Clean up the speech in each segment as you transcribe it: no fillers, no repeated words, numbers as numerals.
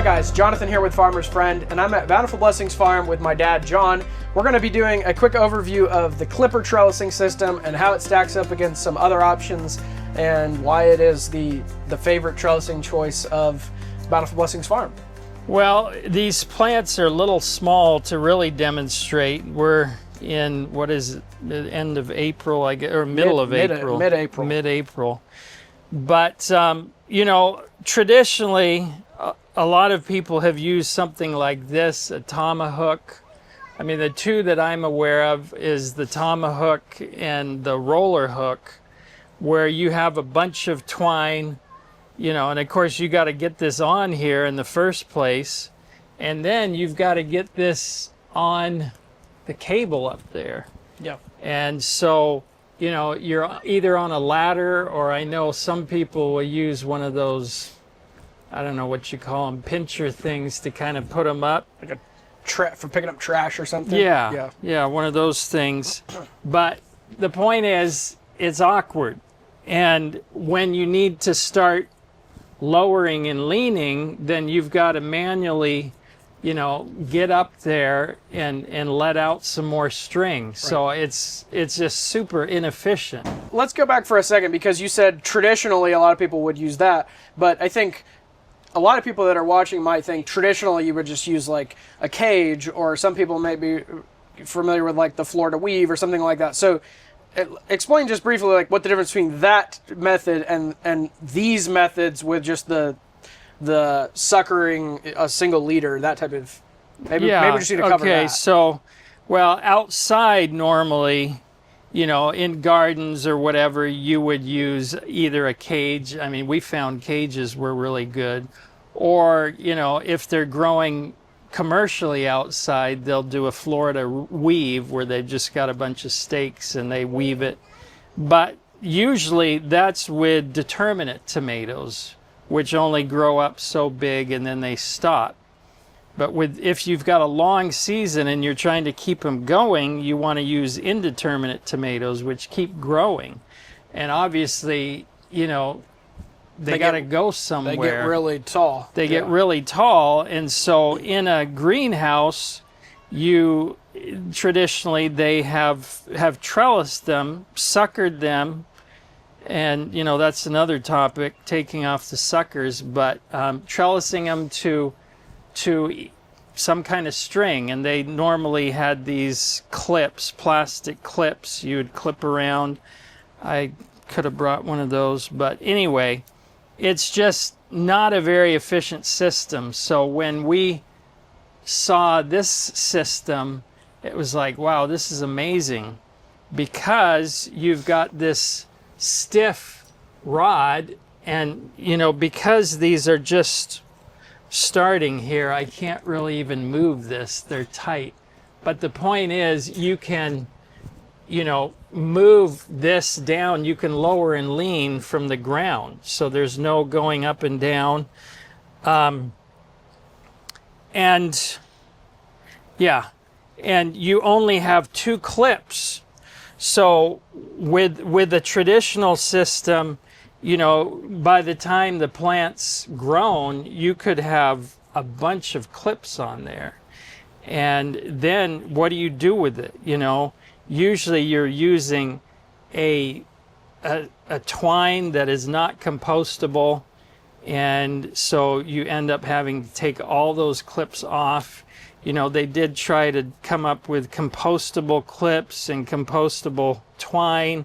guys, Jonathan here with Farmer's Friend, and I'm at Bountiful Blessings Farm with my dad, John. We're going to be doing a quick overview of the Qlipr trellising system and how it stacks up against some other options and why it is the favorite trellising choice of Bountiful Blessings Farm. Well, these plants are a little small to really demonstrate. We're in, what is it, the end of April, I guess, or middle of April. Mid-April. Mid-April. But, you know, traditionally, a lot of people have used something like this, a tomahawk. I mean, the two that I'm aware of is the tomahawk and the roller hook, where you have a bunch of twine, you know, and of course you got to get this on here in the first place, and then you've got to get this on the cable up there. Yeah. And so, you know, you're either on a ladder, or I know some people will use one of those, I don't know what you call them, pincher things to kind of put them up. Like a for picking up trash or something? Yeah, one of those things. But the point is, it's awkward. And when you need to start lowering and leaning, then you've got to manually, you know, get up there and let out some more string. Right. So it's just super inefficient. Let's go back for a second, because you said traditionally a lot of people would use that, but I think a lot of people that are watching might think traditionally you would just use like a cage, or some people may be familiar with like the floor to weave or something like that. So explain just briefly like what the difference between that method and these methods with just the suckering a single leader, that type of, maybe we just need to cover that. Okay, so, well, outside normally, you know, in gardens or whatever, you would use either a cage. I mean, we found cages were really good. Or, you know, if they're growing commercially outside, they'll do a Florida weave where they've just got a bunch of stakes and they weave it. But usually that's with determinate tomatoes, which only grow up so big and then they stop. But if you've got a long season and you're trying to keep them going, you want to use indeterminate tomatoes, which keep growing. And obviously, you know, they got to go somewhere. They get really tall. They get really tall. And so in a greenhouse, traditionally they have trellised them, suckered them. And, you know, that's another topic, taking off the suckers, but trellising them to some kind of string, and they normally had these clips, plastic clips you would clip around. I could have brought one of those, but anyway, it's just not a very efficient system. So when we saw this system, it was like, wow, this is amazing, because you've got this stiff rod, and, you know, because these are just starting here, I can't really even move this. They're tight. But the point is, you can, you know, move this down. You can lower and lean from the ground. So there's no going up and down. And you only have 2 clips. So with a traditional system, you know, by the time the plant's grown, you could have a bunch of clips on there. And then what do you do with it? You know, usually you're using a twine that is not compostable. And so you end up having to take all those clips off. You know, they did try to come up with compostable clips and compostable twine,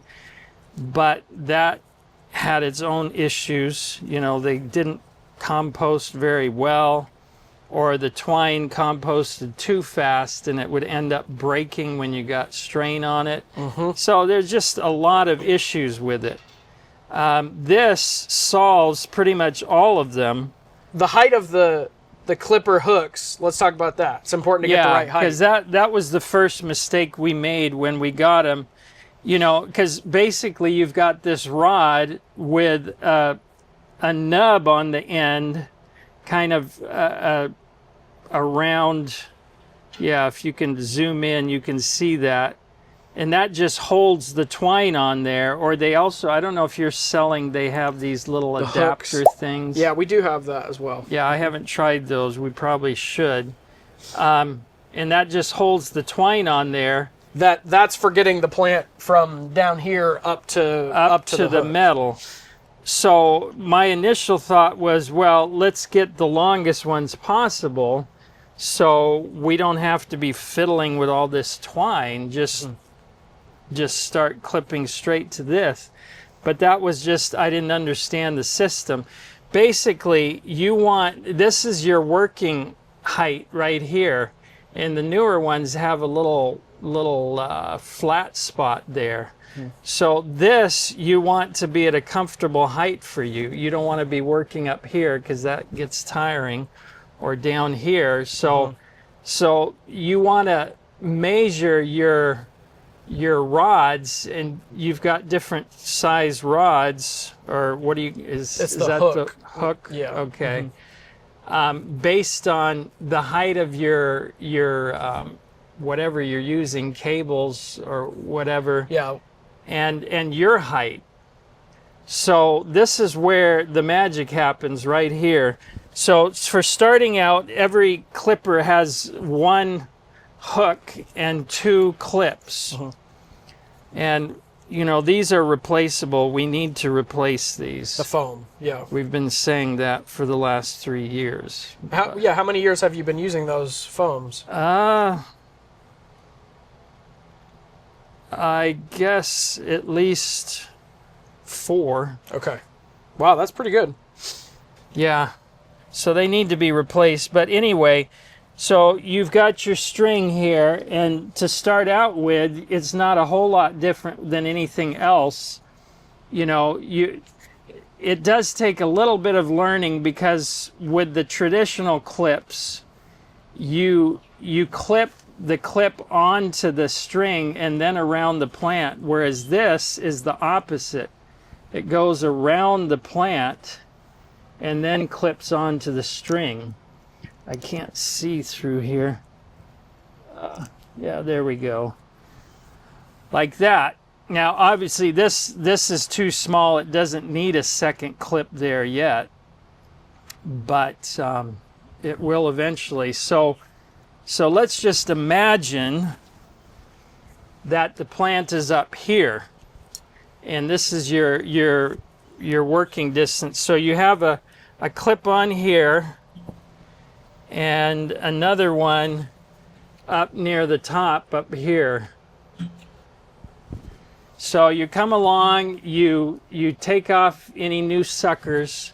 but that had its own issues. You know, they didn't compost very well, or the twine composted too fast and it would end up breaking when you got strain on it. Mm-hmm. So there's just a lot of issues with it. This solves pretty much all of them. The height of the Qlipr hooks, let's talk about that. It's important to get the right height. Because that was the first mistake we made when we got them. You know, because basically you've got this rod with a nub on the end, kind of around, if you can zoom in, you can see that. and that just holds the twine on there. Or they also, I don't know if you're selling, they have these little adapter things. Yeah, we do have that as well. Yeah, I haven't tried those. We probably should. And that just holds the twine on there. That's for getting the plant from down here up to the metal. So my initial thought was, well, let's get the longest ones possible, so we don't have to be fiddling with all this twine. Just start clipping straight to this. But that was just, I didn't understand the system. Basically, this is your working height right here, and the newer ones have a little flat spot there. So this, you want to be at a comfortable height for you. You don't want to be working up here because that gets tiring, or down here. So you want to measure your rods, and you've got different size rods, or what do you, is that hook. the hook? Yeah. Okay. Based on the height of your whatever you're using, cables or whatever. Yeah. And your height. So this is where the magic happens, right here. So for starting out, every Qlipr has one hook and two clips. And these are replaceable. We need to replace these. The foam. Yeah. We've been saying that for the last 3 years. How many years have you been using those foams? I guess at least 4. Okay. Wow, that's pretty good. Yeah. So they need to be replaced. But anyway, so you've got your string here, and to start out with, it's not a whole lot different than anything else. It does take a little bit of learning, because with the traditional clips, you clip the clip onto the string and then around the plant, whereas this is the opposite. It goes around the plant and then clips onto the string. I can't see through here. Yeah, there we go. Like that. Now, obviously, this is too small. It doesn't need a second clip there yet, but it will eventually. So let's just imagine that the plant is up here, and this is your working distance. So you have a clip on here and another one up near the top up here. So you come along, you take off any new suckers,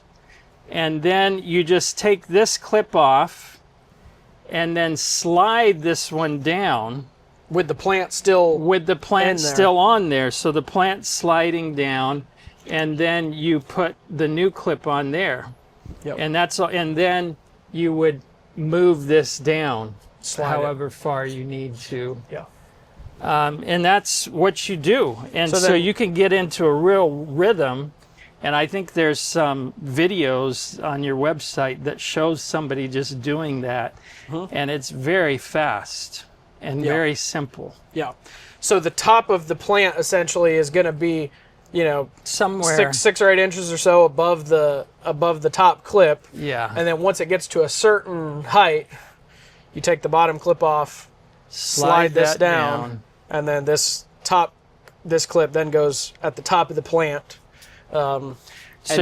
and then you just take this clip off and then slide this one down. With the plant still on there. So the plant's sliding down, and then you put the new clip on there. Yep. And that's all, and then you would move this down however it. far you need to. Yeah. And that's what you do. And so you can get into a real rhythm. And I think there's some videos on your website that shows somebody just doing that. And it's very fast and very simple. Yeah. So the top of the plant essentially is going to be, somewhere 6 or 8 inches or so above the top clip. Yeah. And then once it gets to a certain height, you take the bottom clip off, slide this down, and then this clip then goes at the top of the plant. So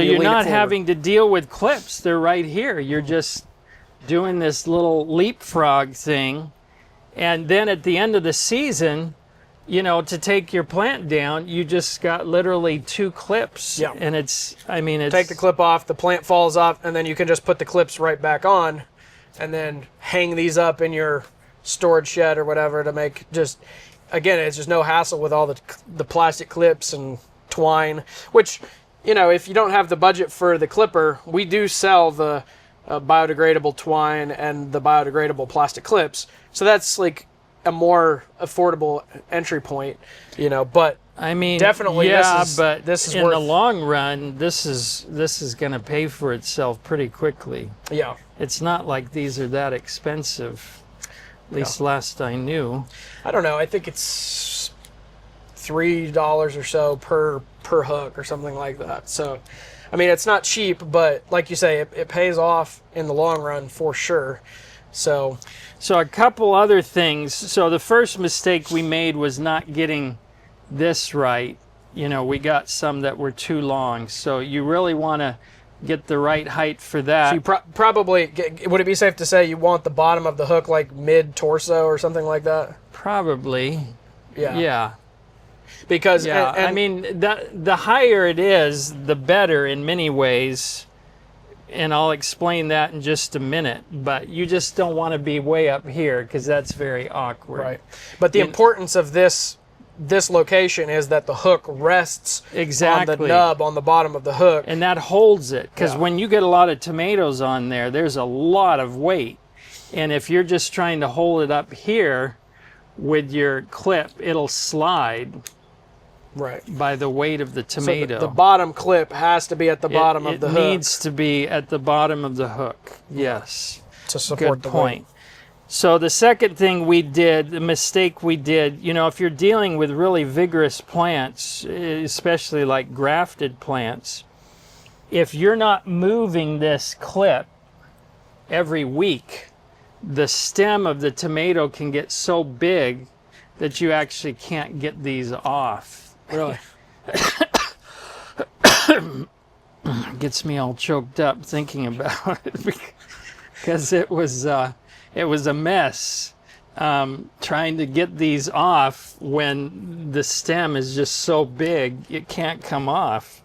you're not having to deal with clips. They're right here. You're just doing this little leapfrog thing. And then at the end of the season, to take your plant down, you just got literally 2 clips. Yeah. And take the clip off, the plant falls off, and then you can just put the clips right back on and then hang these up in your storage shed or whatever to make again, it's just no hassle with all the plastic clips and twine, which, if you don't have the budget for the Qlipr, we do sell the biodegradable twine and the biodegradable plastic clips. So that's like a more affordable entry point, but definitely this is in worth, the long run, this is going to pay for itself pretty quickly. Yeah. It's not like these are that expensive, at least last I knew. I don't know. I think it's $3 or so per hook or something like that. So, I mean, it's not cheap, but like you say, it pays off in the long run for sure. So a couple other things. So the first mistake we made was not getting this right. You know, we got some that were too long. So you really want to get the right height for that. So you probably, would it be safe to say you want the bottom of the hook like mid-torso or something like that? Probably. Yeah. Yeah. Because, yeah, and I mean, the higher it is, the better in many ways. And I'll explain that in just a minute. But you just don't want to be way up here because that's very awkward. Right. But the importance of this location is that the hook rests exactly on the nub on the bottom of the hook. And that holds it. Because when you get a lot of tomatoes on there, there's a lot of weight. And if you're just trying to hold it up here with your clip, it'll slide. Right. By the weight of the tomato. So the bottom clip has to be at the bottom of the hook. It needs to be at the bottom of the hook. Yes. To support the point. weight. So the second thing we did, the mistake we did, you know, if you're dealing with really vigorous plants, especially like grafted plants, if you're not moving this clip every week, the stem of the tomato can get so big that you actually can't get these off. Really? Gets me all choked up thinking about it because it was a mess trying to get these off when the stem is just so big it can't come off.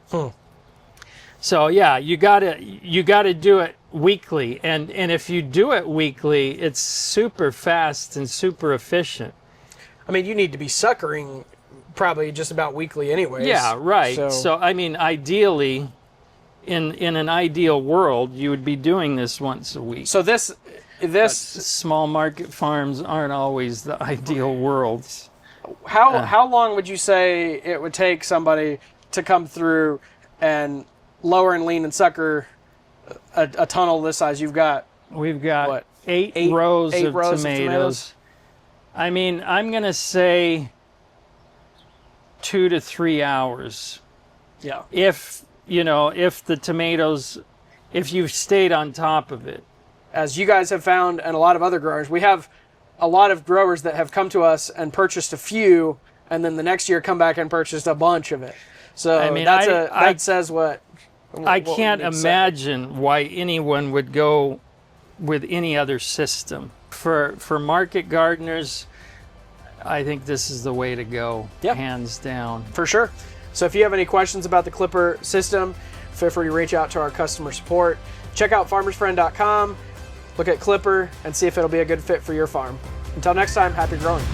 So yeah, you gotta do it weekly, and if you do it weekly, it's super fast and super efficient. I mean, you need to be suckering probably just about weekly anyways. Yeah, right. So I mean, ideally, in an ideal world, you would be doing this once a week. So this small market farms aren't always the ideal worlds. How long would you say it would take somebody to come through and lower and lean and sucker a tunnel this size? We've got what, eight rows of tomatoes. I mean, I'm gonna say 2 to 3 hours. Yeah. If the tomatoes, if you've stayed on top of it. As you guys have found, and a lot of other growers, we have a lot of growers that have come to us and purchased a few, and then the next year come back and purchased a bunch of it. So I mean, that says what I can't imagine why anyone would go with any other system. For market gardeners, I think this is the way to go, hands down. For sure. So if you have any questions about the Qlipr system, feel free to reach out to our customer support. Check out farmersfriend.com, look at Qlipr, and see if it'll be a good fit for your farm. Until next time, happy growing.